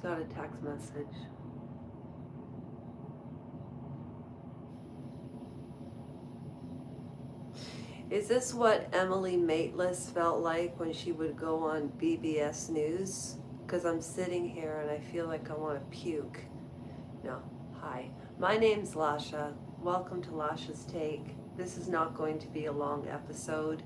just got a text message. Is this what Emily Maitlis felt like when she would go on BBS News? Because I'm sitting here and I feel like I want to puke. No. Hi. My name's Lasha. Welcome to Lasha's Take. This is not going to be a long episode.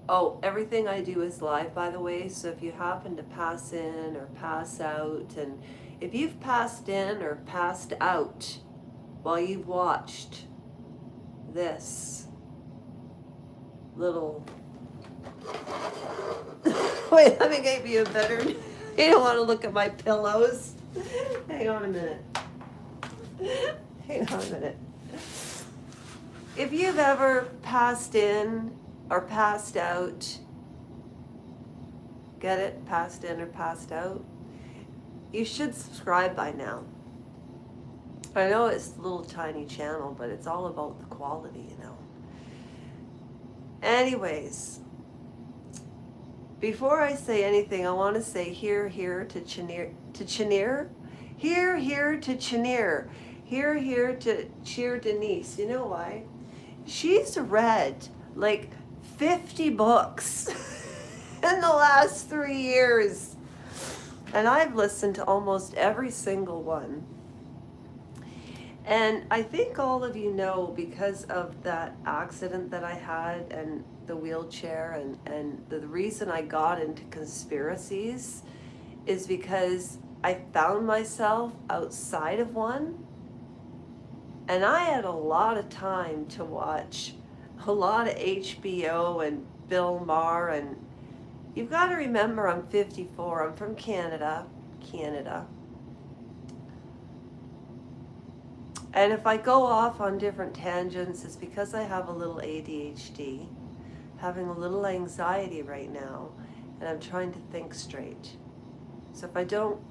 Oh, everything I do is live, by the way, so if you happen to pass in or pass out, and if you've passed in or passed out while you've watched this little... Wait, let me give you a better... You don't want to look at my pillows. Hang on a minute. Hang on a minute. If you've ever passed in or passed out, get it? Passed in or passed out? You should subscribe by now. I know it's a little tiny channel, but it's all about the quality, you know. Anyways, before I say anything, I want to say here to Chenier, here to Chenier, here to cheer Denise. You know why? She's read like 50 books in the last 3 years. And I've listened to almost every single one. And I think all of you know, because of that accident that I had and the wheelchair, and the reason I got into conspiracies is because I found myself outside of one. And I had a lot of time to watch a lot of HBO and Bill Maher, and you've got to remember I'm 54, I'm from Canada. And if I go off on different tangents, it's because I have a little ADHD, having a little anxiety right now, and I'm trying to think straight. So if I don't,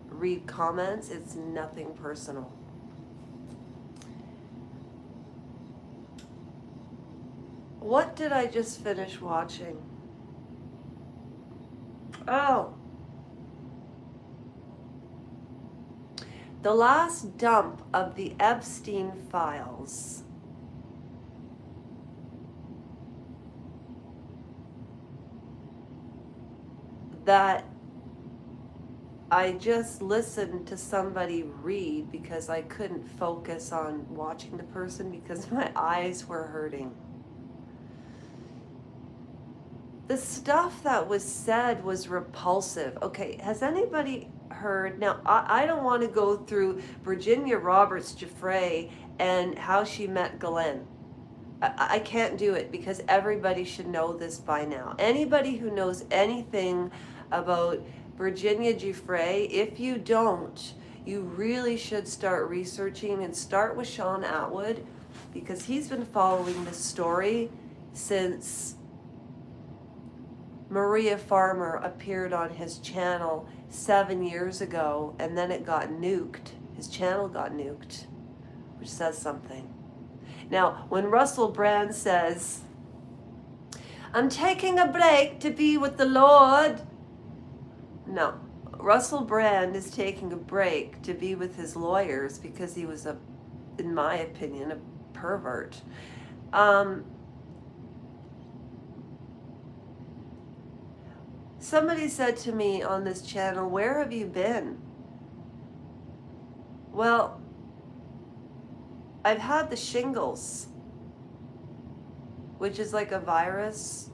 read comments, it's nothing personal. What did I just finish watching? Oh. The last dump of the Epstein files. That I just listened to somebody read because I couldn't focus on watching the person because my eyes were hurting. The stuff that was said was repulsive. Okay, has anybody heard? Now, I don't want to go through Virginia Roberts Giuffre and how she met Glenn. I can't do it because everybody should know this by now. Anybody who knows anything about Virginia Giuffre, if you don't, you really should start researching and start with Sean Atwood, because he's been following this story since Maria Farmer appeared on his channel 7 years ago, and then it got nuked. His channel got nuked, which says something. Now, when Russell Brand says, "I'm taking a break to be with the Lord," no, Russell Brand is taking a break to be with his lawyers because he was in my opinion, a pervert. Somebody said to me on this channel, "Where have you been?" Well, I've had the shingles, which is like a virus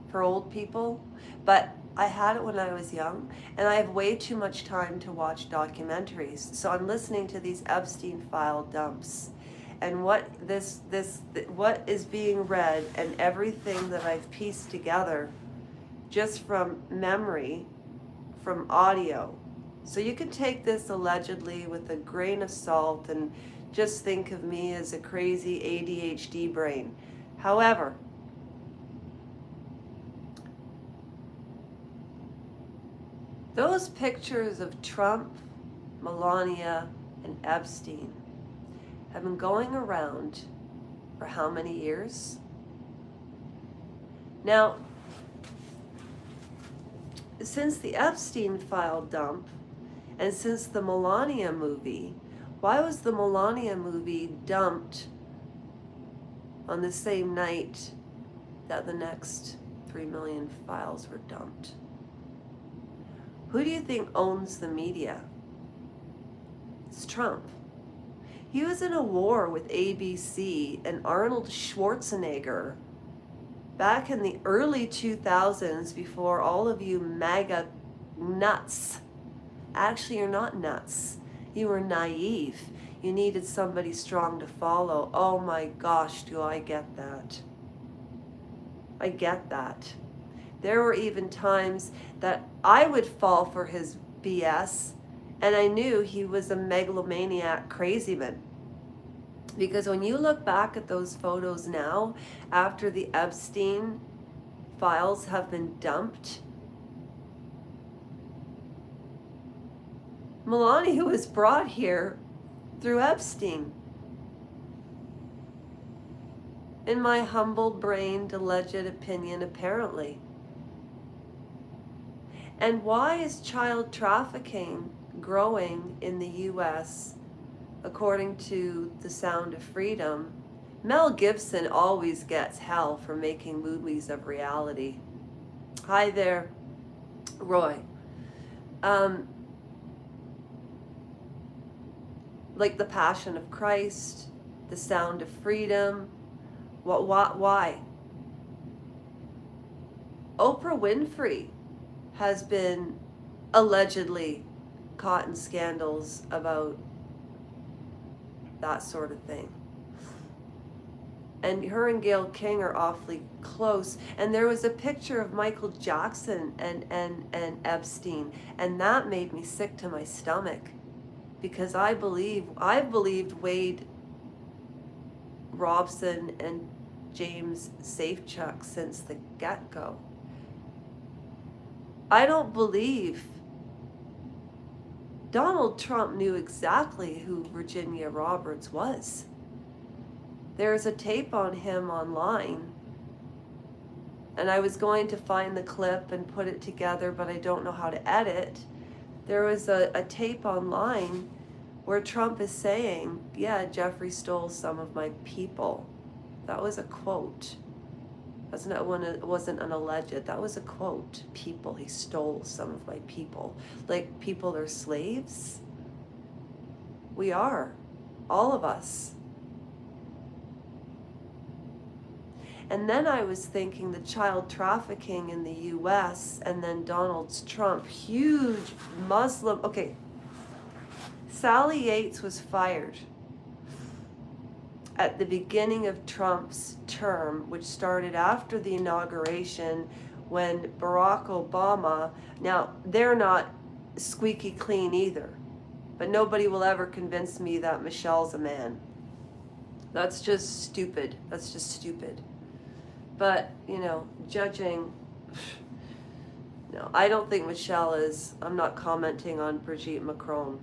for old people, but I had it when I was young, and I have way too much time to watch documentaries. So I'm listening to these Epstein file dumps, and what is being read, and everything that I've pieced together just from memory, from audio. So you can take this allegedly with a grain of salt and just think of me as a crazy ADHD brain. However, those pictures of Trump, Melania, and Epstein have been going around for how many years? Now, since the Epstein file dump and since the Melania movie, why was the Melania movie dumped on the same night that the next 3 million files were dumped? Who do you think owns the media? It's Trump. He was in a war with ABC and Arnold Schwarzenegger back in the early 2000s, before all of you MAGA nuts. Actually, you're not nuts. You were naive. You needed somebody strong to follow. Oh my gosh, do I get that. I get that. There were even times that I would fall for his BS, and I knew he was a megalomaniac crazyman. Because when you look back at those photos now, after the Epstein files have been dumped, Melania was brought here through Epstein. In my humble-brained, alleged opinion, apparently. And why is child trafficking growing in the U.S.? According to The Sound of Freedom, Mel Gibson always gets hell for making movies of reality. Hi there, Roy. Like The Passion of Christ, The Sound of Freedom. Why? Oprah Winfrey has been allegedly caught in scandals about that sort of thing. And her and Gayle King are awfully close. And there was a picture of Michael Jackson and Epstein, and that made me sick to my stomach, because I've believed Wade Robson and James Safechuck since the get-go. I don't believe Donald Trump knew exactly who Virginia Roberts was. There's a tape on him online, and I was going to find the clip and put it together, but I don't know how to edit. There was a tape online where Trump is saying, yeah, Jeffrey stole some of my people. That was a quote. That's not when it wasn't an alleged. That was a quote. People. He stole some of my people. Like people are slaves? We are. All of us. And then I was thinking the child trafficking in the US, and then Donald Trump, huge Muslim. Okay. Sally Yates was fired at the beginning of Trump's term, which started after the inauguration, when Barack Obama, now they're not squeaky clean either, but nobody will ever convince me that Michelle's a man. That's just stupid. That's just stupid. But, you know, judging, no, I don't think Michelle is. I'm not commenting on Brigitte Macron.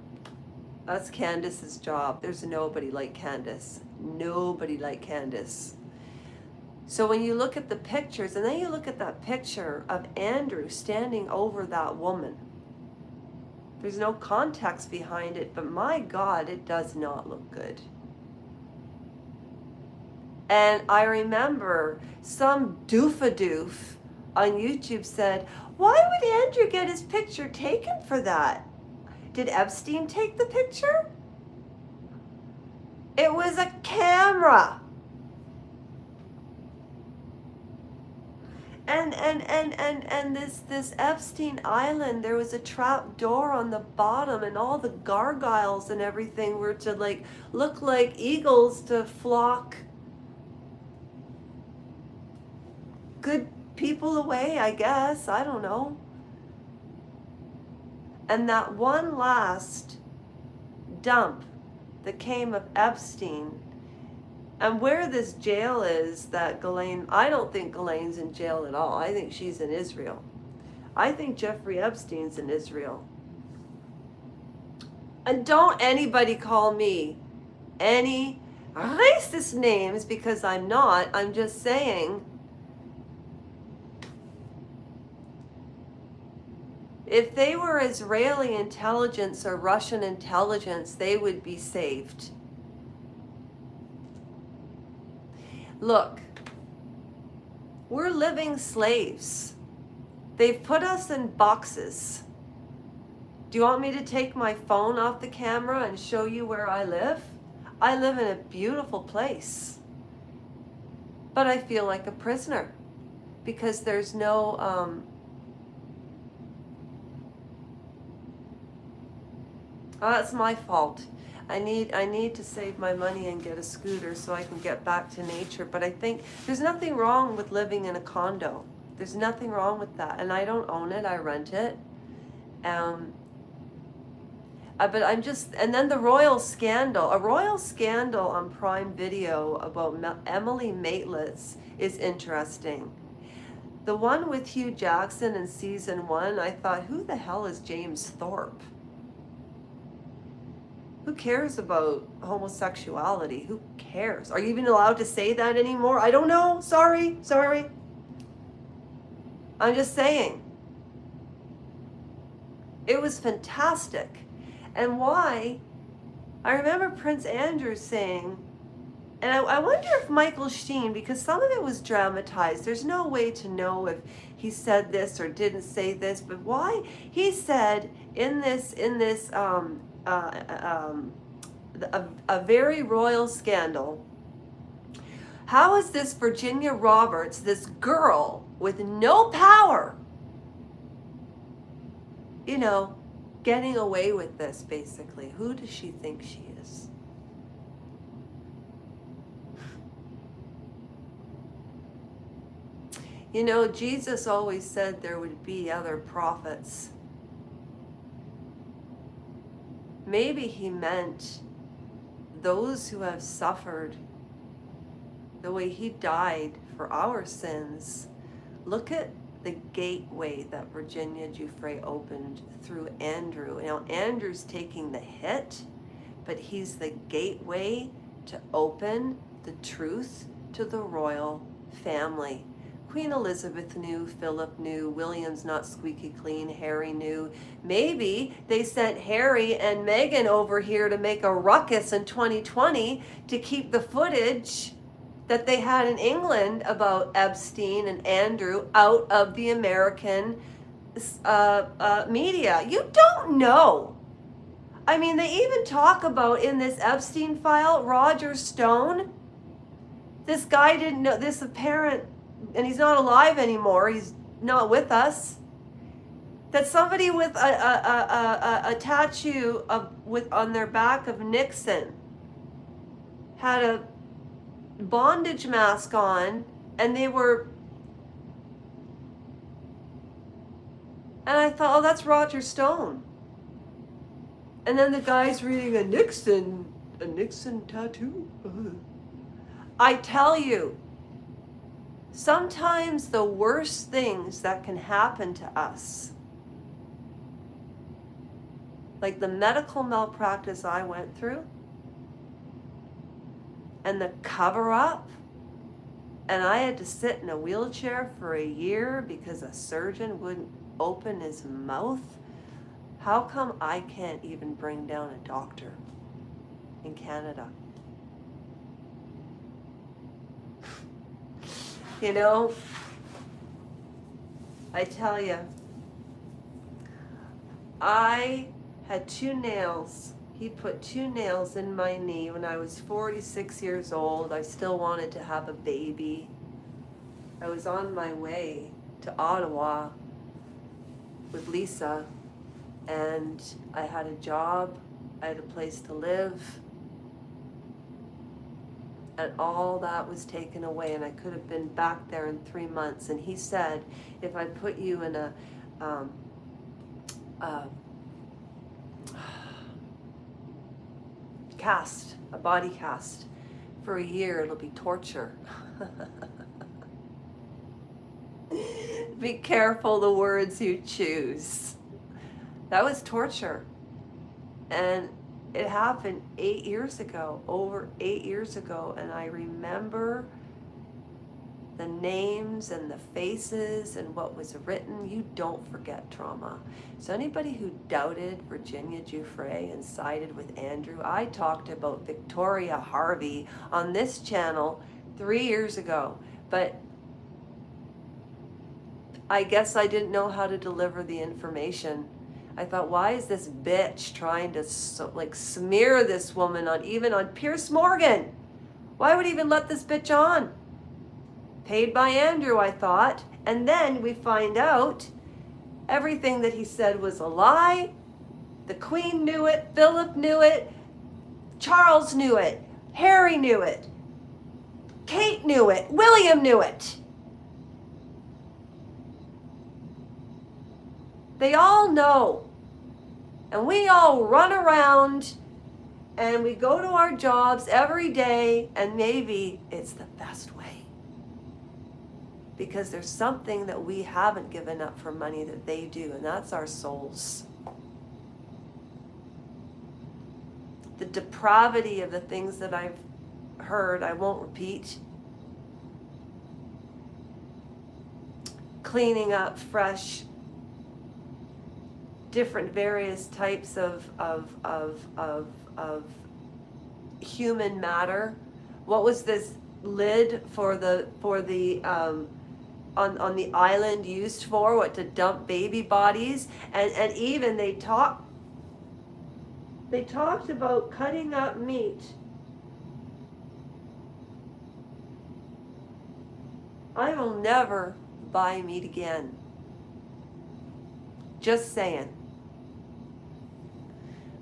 That's Candace's job. There's nobody like Candace. Nobody like Candace. So when you look at the pictures, and then you look at that picture of Andrew standing over that woman, there's no context behind it, but my God, it does not look good. And I remember some doofadoof on YouTube said, why would Andrew get his picture taken for that? Did Epstein take the picture? It was a camera. And this Epstein Island, there was a trap door on the bottom, and all the gargoyles and everything were to like look like eagles to flock good people away, I guess. I don't know. And that one last dump that came of Epstein, and where this jail is that Ghislaine, I don't think Ghislaine's in jail at all. I think she's in Israel. I think Jeffrey Epstein's in Israel. And don't anybody call me any racist names, because I'm not. I'm just saying If they were Israeli intelligence or Russian intelligence, they would be saved. Look, we're living slaves. They've put us in boxes. Do you want me to take my phone off the camera and show you where I live? I live in a beautiful place. But I feel like a prisoner because there's no that's my fault. I need to save my money and get a scooter so I can get back to nature. But I think there's nothing wrong with living in a condo. There's nothing wrong with that. And I don't own it, I rent it. But I'm just, and then the royal scandal, a royal scandal on Prime Video about Emily Maitlis is interesting. The one with Hugh Jackson in season 1, I thought, who the hell is James Thorpe? Who cares about homosexuality? Who cares? Are you even allowed to say that anymore? I don't know. Sorry. I'm just saying. It was fantastic. And why? I remember Prince Andrew saying, and I wonder if Michael Sheen, because some of it was dramatized, there's no way to know if he said this or didn't say this, but why? He said in this a very royal scandal, how is this Virginia Roberts, this girl with no power, getting away with this, basically? Who does she think she is? Jesus always said there would be other prophets. Maybe he meant those who have suffered the way he died for our sins. Look at the gateway that Virginia Giuffre opened through Andrew. Andrew's taking the hit, but he's the gateway to open the truth to the royal family. Queen Elizabeth knew, Philip knew, William's not squeaky clean, Harry knew. Maybe they sent Harry and Meghan over here to make a ruckus in 2020 to keep the footage that they had in England about Epstein and Andrew out of the American media. You don't know. I mean, they even talk about in this Epstein file, Roger Stone. This guy didn't know, this apparent, and he's not alive anymore, he's not with us, that somebody with a tattoo on their back of Nixon had a bondage mask on, and I thought, oh, that's Roger Stone. And then the guy's reading a Nixon tattoo. I tell you, sometimes the worst things that can happen to us, like the medical malpractice I went through, and the cover-up, and I had to sit in a wheelchair for a year because a surgeon wouldn't open his mouth. How come I can't even bring down a doctor in Canada? I tell you, I had 2 nails. He put 2 nails in my knee when I was 46 years old. I still wanted to have a baby. I was on my way to Ottawa with Lisa, and I had a job, I had a place to live, and all that was taken away, and I could have been back there in 3 months. And he said, if I put you in a cast, a body cast, for a year, it'll be torture. Be careful the words you choose. That was torture. And it happened 8 years ago, over 8 years ago, and I remember the names and the faces and what was written, you don't forget trauma. So anybody who doubted Virginia Giuffre and sided with Andrew, I talked about Victoria Harvey on this channel 3 years ago, but I guess I didn't know how to deliver the information. I thought, why is this bitch trying to smear this woman even on Piers Morgan? Why would he even let this bitch on? Paid by Andrew, I thought. And then we find out everything that he said was a lie. The Queen knew it, Philip knew it, Charles knew it, Harry knew it, Kate knew it, William knew it. They all know. And we all run around and we go to our jobs every day, and maybe it's the best way. Because there's something that we haven't given up for money that they do, and that's our souls. The depravity of the things that I've heard, I won't repeat. Cleaning up fresh, different various types of human matter. What was this lid for the on the island used for? What, to dump baby bodies? And even they talked about cutting up meat. I will never buy meat again. Just saying.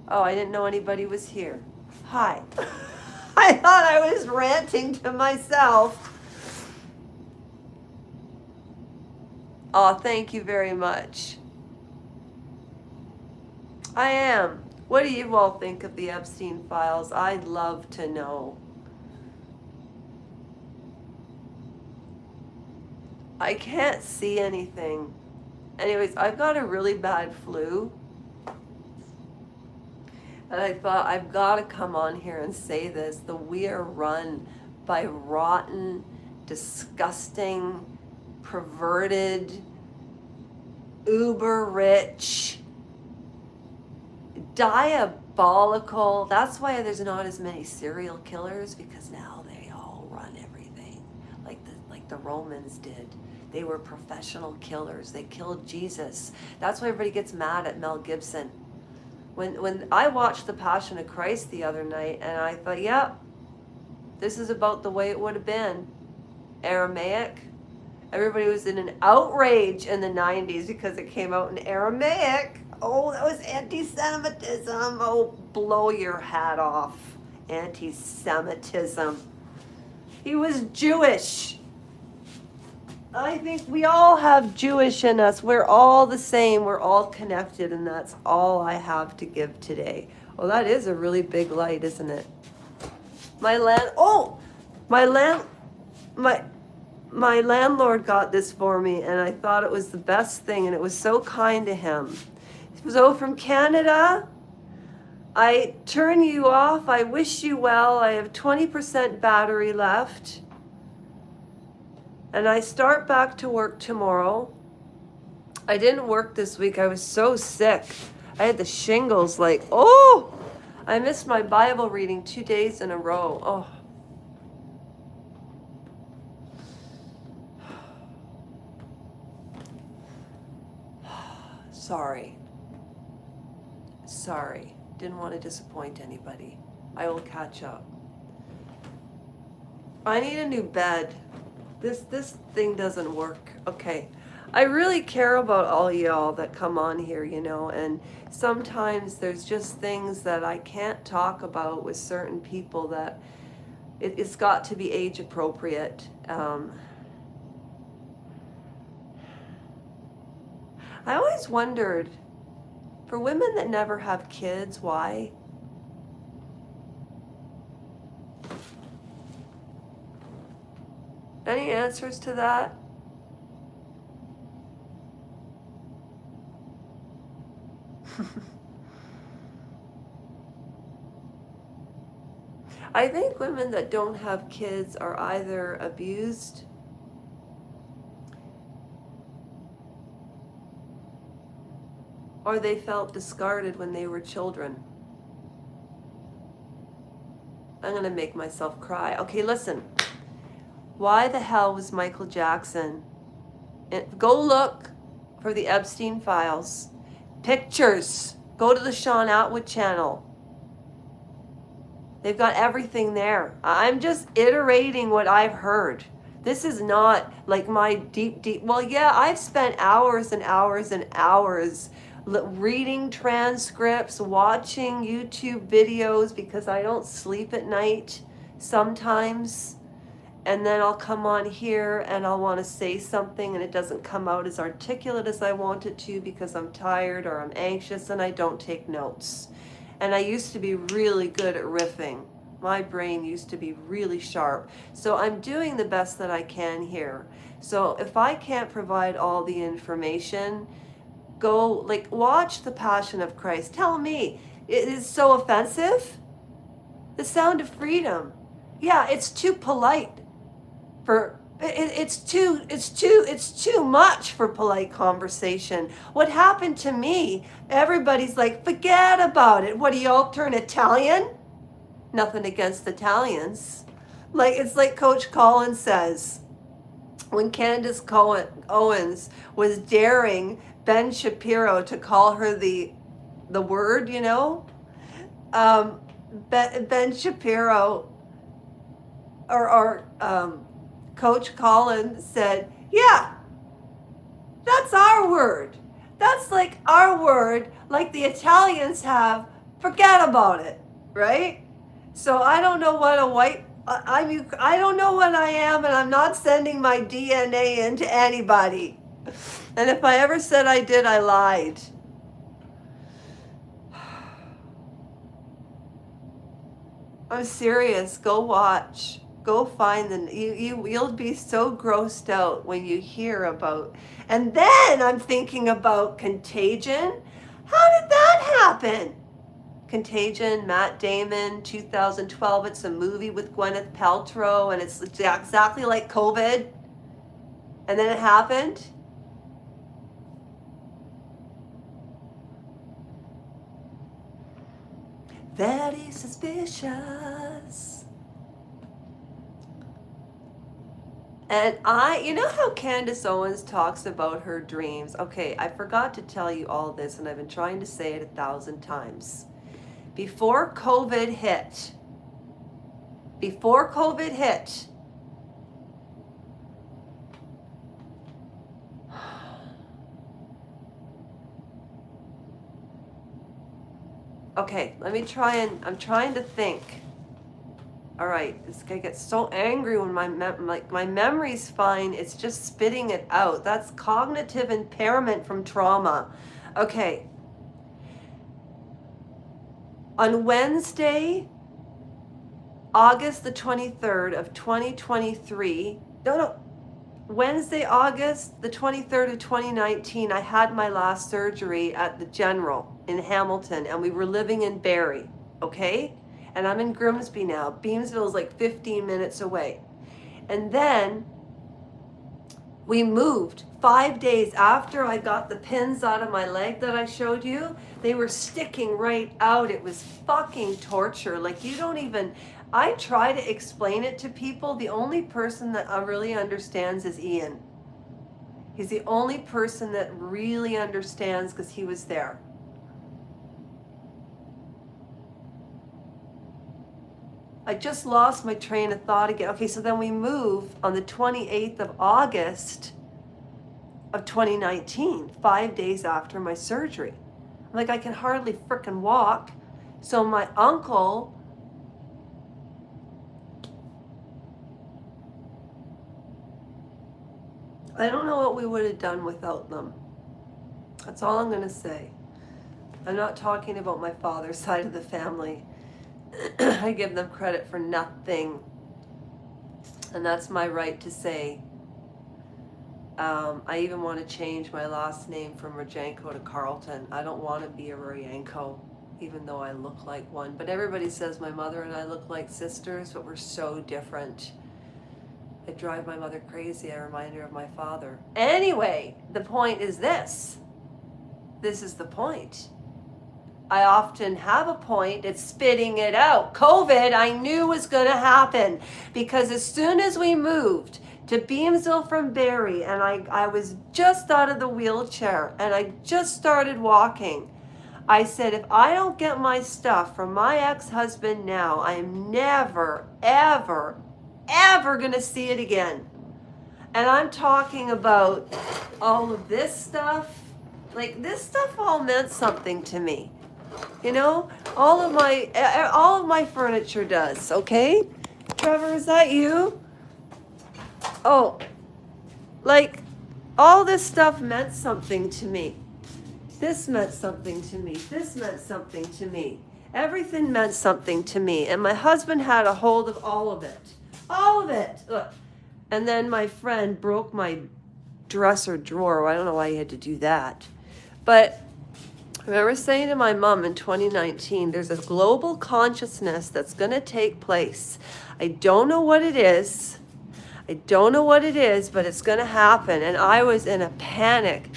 Oh, I didn't know anybody was here. Hi. I thought I was ranting to myself. Oh, thank you very much. I am. What do you all think of the Epstein files? I'd love to know. I can't see anything. Anyways, I've got a really bad flu. And I thought, I've got to come on here and say this. We are run by rotten, disgusting, perverted, uber rich, diabolical. That's why there's not as many serial killers, because now they all run everything like the Romans did. They were professional killers. They killed Jesus. That's why everybody gets mad at Mel Gibson. When I watched The Passion of Christ the other night, and I thought, yep, this is about the way it would have been. Aramaic. Everybody was in an outrage in the 90s because it came out in Aramaic. Oh, that was anti-Semitism. Oh, blow your hat off. Anti-Semitism. He was Jewish. I think we all have Jewish in us. We're all the same. We're all connected, and that's all I have to give today. Well, that is a really big light, isn't it? My landlord got this for me, and I thought it was the best thing, and it was so kind to him. So from Canada, I turn you off. I wish you well. I have 20% battery left. And I start back to work tomorrow. I didn't work this week. I was so sick. I had the shingles I missed my Bible reading 2 days in a row. Oh. Sorry. Didn't want to disappoint anybody. I will catch up. I need a new bed. This thing doesn't work. Okay. I really care about all y'all that come on here, and sometimes there's just things that I can't talk about with certain people that it's got to be age appropriate. I always wondered, for women that never have kids, why? Any answers to that? I think women that don't have kids are either abused or they felt discarded when they were children. I'm going to make myself cry. Okay, listen. Why the hell was Michael Jackson? Go look for the Epstein files. Pictures. Go to the Sean Atwood channel. They've got everything there. I'm just iterating what I've heard. This is not like my deep, well, yeah, I've spent hours and hours and hours reading transcripts, watching YouTube videos because I don't sleep at night sometimes. And then I'll come on here and I'll want to say something and it doesn't come out as articulate as I want it to because I'm tired or I'm anxious and I don't take notes. And I used to be really good at riffing. My brain used to be really sharp. So I'm doing the best that I can here. So if I can't provide all the information, go watch The Passion of Christ. Tell me, it is so offensive? The Sound of Freedom. Yeah, it's too polite for it's too much for polite conversation. What happened to me? Everybody's like, forget about it. What do y'all turn Italian? Nothing against Italians. It's like Coach Collins says, when Candace Owens was daring Ben Shapiro to call her the word, Ben Shapiro or Coach Collins said, yeah, that's our word. That's like our word, like the Italians have, forget about it, right? So I don't know what I don't know what I am, and I'm not sending my DNA into anybody. And if I ever said I did, I lied. I'm serious. Go watch. Go find them. You'll be so grossed out when you hear about. And then I'm thinking about Contagion. How did that happen? Contagion, Matt Damon, 2012. It's a movie with Gwyneth Paltrow, and it's exactly like COVID. And then it happened. Very suspicious. And you know how Candace Owens talks about her dreams? Okay, I forgot to tell you all this, and I've been trying to say it 1,000 times. Before COVID hit, okay, I'm trying to think. All right, this guy gets so angry when my memory's fine. It's just spitting it out. That's cognitive impairment from trauma. Okay. On Wednesday, August the 23rd of 2023, Wednesday, August the 23rd of 2019, I had my last surgery at the General in Hamilton, and we were living in Barrie, okay? And I'm in Grimsby now. Beamsville is like 15 minutes away. And then we moved 5 days after I got the pins out of my leg that I showed you. They were sticking right out. It was fucking torture. I try to explain it to people. The only person that really understands is Ian. He's the only person that really understands because he was there. I just lost my train of thought again. Okay, so then we move on the 28th of August of 2019, 5 days after my surgery. I'm like, I can hardly frickin' walk. So my uncle, I don't know what we would have done without them. That's all I'm going to say. I'm not talking about my father's side of the family. I give them credit for nothing. And that's my right to say. I even want to change my last name from Rajenko to Carlton. I don't want to be a Rajenko, even though I look like one. But everybody says my mother and I look like sisters, but we're so different. I drive my mother crazy. I remind her of my father. Anyway, the point is this. This is the point. I often have a point, it's spitting it out. COVID, I knew was going to happen because as soon as we moved to Beamsville from Barrie and I was just out of the wheelchair and I just started walking, I said, if I don't get my stuff from my ex-husband now, I am never, ever, ever going to see it again. And I'm talking about all of this stuff. Like, this stuff all meant something to me. You know, all of my furniture does, okay? Trevor, is that you? Oh, like, all this stuff meant something to me. This meant something to me. This meant something to me. Everything meant something to me. And my husband had a hold of all of it. All of it. Look. And then my friend broke my dresser drawer. I don't know why he had to do that. But I remember saying to my mom in 2019, there's a global consciousness that's going to take place. I don't know what it is. I don't know what it is, but it's going to happen. And I was in a panic.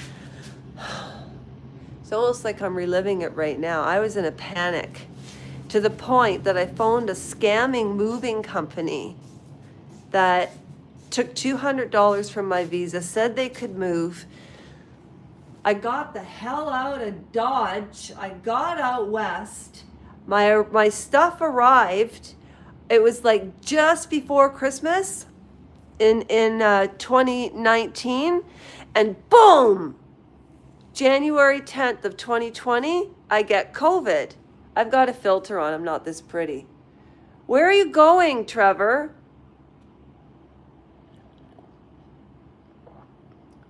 It's almost like I'm reliving it right now. I was in a panic to the point that I phoned a scamming moving company that took $200 from my visa, said they could move. I got the hell out of Dodge. I got out west. My stuff arrived. It was like just before Christmas in 2019, and boom, January 10th of 2020, I get COVID. I've got a filter on. I'm not this pretty. Where are you going, Trevor?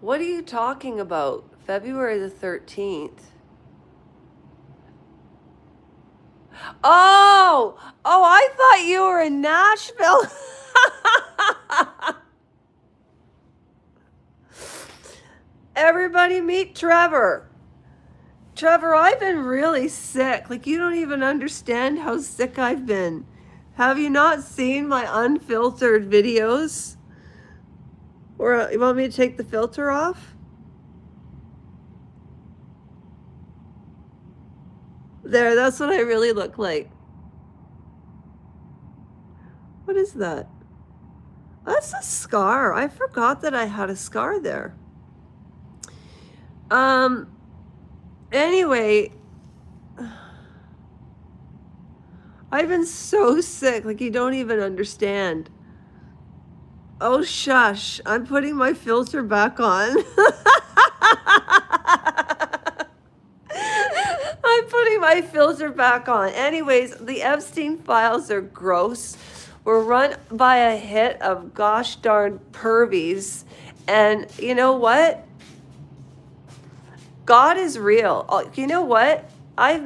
What are you talking about? February the 13th. Oh, I thought you were in Nashville. Everybody meet Trevor. Trevor, I've been really sick. Like, you don't even understand how sick I've been. Have you not seen my unfiltered videos? Or you want me to take the filter off? There, that's what I really look like. What is that? That's a scar. I forgot that I had a scar there. Anyway, I've been so sick, like you don't even understand. Oh, shush. I'm putting my filter back on. I'm putting my filter back on. Anyways, the Epstein files are gross. We're run by a hit of gosh darn pervies. And you know what? God is real. You know what? I took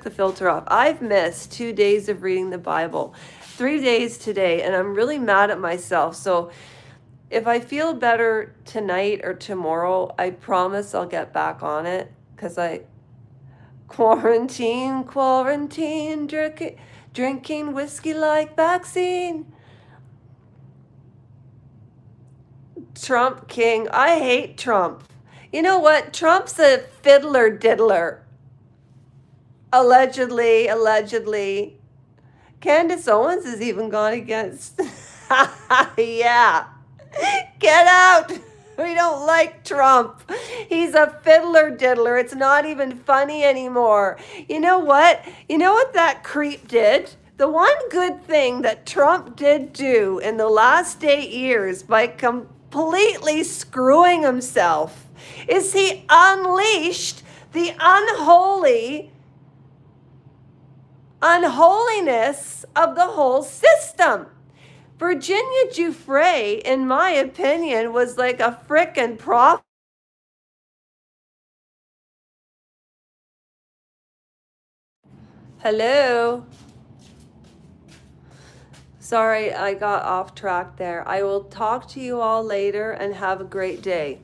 the filter off. I've missed 2 days of reading the Bible, 3 days today, and I'm really mad at myself. So if I feel better tonight or tomorrow, I promise I'll get back on it, because quarantine, drinking whiskey like vaccine. Trump king. I hate Trump. You know what? Trump's a fiddler diddler. Allegedly. Candace Owens has even gone against. Yeah. Get out. We don't like Trump. He's a fiddler diddler. It's not even funny anymore. You know what? You know what that creep did? The one good thing that Trump did do in the last 8 years by completely screwing himself is he unleashed the unholiness of the whole system. Virginia Giuffre, in my opinion, was like a frickin' prophet. Hello. Sorry, I got off track there. I will talk to you all later and have a great day.